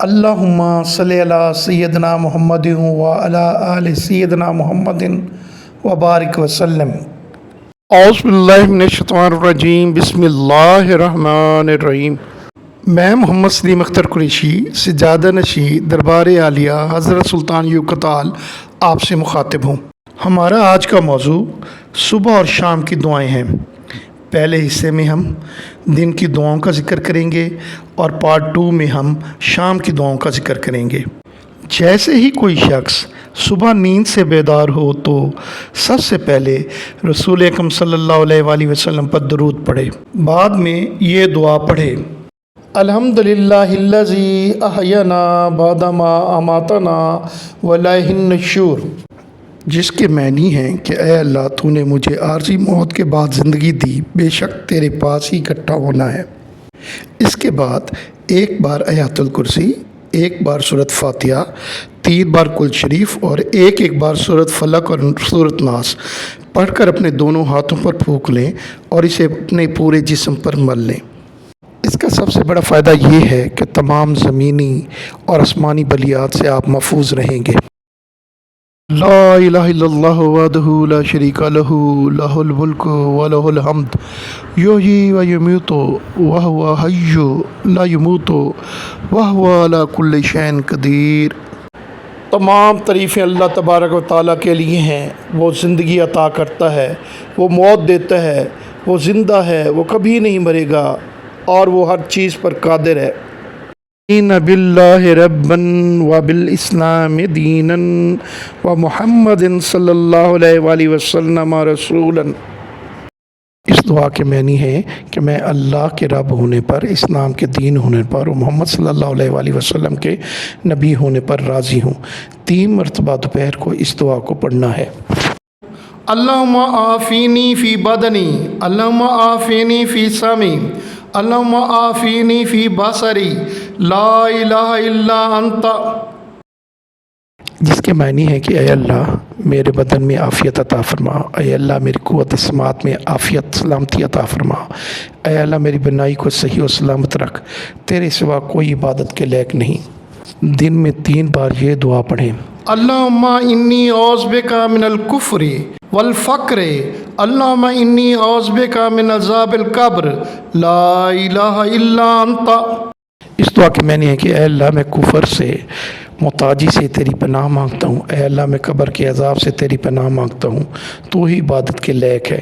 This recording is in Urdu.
اللہم صلی علی سیدنا محمد و علی آل سیدنا محمد وبارک وسلم۔ اعوذ باللہ من الشیطان الرجیم، بسم اللہ الرحمن الرحیم۔ میں محمد سلیم اختر قریشی، سجادہ نشی دربار عالیہ حضرت سلطان ایوب کتال آپ سے مخاطب ہوں۔ ہمارا آج کا موضوع صبح اور شام کی دعائیں ہیں۔ پہلے حصے میں ہم دن کی دعاؤں کا ذکر کریں گے اور پارٹ 2 میں ہم شام کی دعاؤں کا ذکر کریں گے۔ جیسے ہی کوئی شخص صبح نیند سے بیدار ہو تو سب سے پہلے رسول اکرم صلی اللہ علیہ وآلہ وسلم پر درود پڑھے، بعد میں یہ دعا پڑھے: الحمدللہ الذی احیانا بعد ما اماتنا والیہ النشور، جس کے معنی ہیں کہ اے اللہ تو نے مجھے عارضی موت کے بعد زندگی دی، بے شک تیرے پاس ہی اکٹھا ہونا ہے۔ اس کے بعد ایک بار آیت الکرسی، ایک بار سورۃ فاتحہ، 3 بار کل شریف اور ایک بار سورۃ فلق اور سورۃ ناس پڑھ کر اپنے دونوں ہاتھوں پر پھونک لیں اور اسے اپنے پورے جسم پر مل لیں۔ اس کا سب سے بڑا فائدہ یہ ہے کہ تمام زمینی اور آسمانی بلیات سے آپ محفوظ رہیں گے۔ لا الہ الا اللہ وحدہ لا شریک لہ، لہ الملک و لہ الحمد، یحیی و یمیت وہو حی لا یموت وہو علی کل شیء قدیر۔ تمام تعریفیں اللہ تبارک و تعالیٰ کے لیے ہیں۔ وہ زندگی عطا کرتا ہے، وہ موت دیتا ہے، وہ زندہ ہے، وہ کبھی نہیں مرے گا اور وہ ہر چیز پر قادر ہے۔ باللہ ربا و بالاسلام دینا و محمد صلی اللہ علیہ وآلہ وسلم رسولا۔ اس دعا کے معنی ہے کہ میں اللہ کے رب ہونے پر، اسلام کے دین ہونے پر اور محمد صلی اللہ علیہ وآلہ وسلم کے نبی ہونے پر راضی ہوں۔ 3 مرتبہ دوپہر کو اس دعا کو پڑھنا ہے۔ اللہم آفینی فی بدنی، اللہم آفینی فی سمعی، اللہم آفینی فی بصری، لا الہ الا انت، جس کے معنی ہے کہ اے اللہ میرے بدن میں عافیت عطا فرما، اے اللہ میری قوت سماعت میں عافیت سلامتی عطا فرما، اے اللہ میری بنائی کو صحیح و سلامت رکھ، تیرے سوا کوئی عبادت کے لائق نہیں۔ دن میں 3 بار یہ دعا پڑھیں: اللہم انی اعوذ بک من الکفر والفقر، اللہم انی اعوذ بک من عذاب القبر، لا الہ الا انت۔ اس دعا کے معنی ہے کہ اے اللہ میں کفر سے، محتاجی سے تیری پناہ مانگتا ہوں، اے اللہ میں قبر کے عذاب سے تیری پناہ مانگتا ہوں، تو ہی عبادت کے لائق ہے۔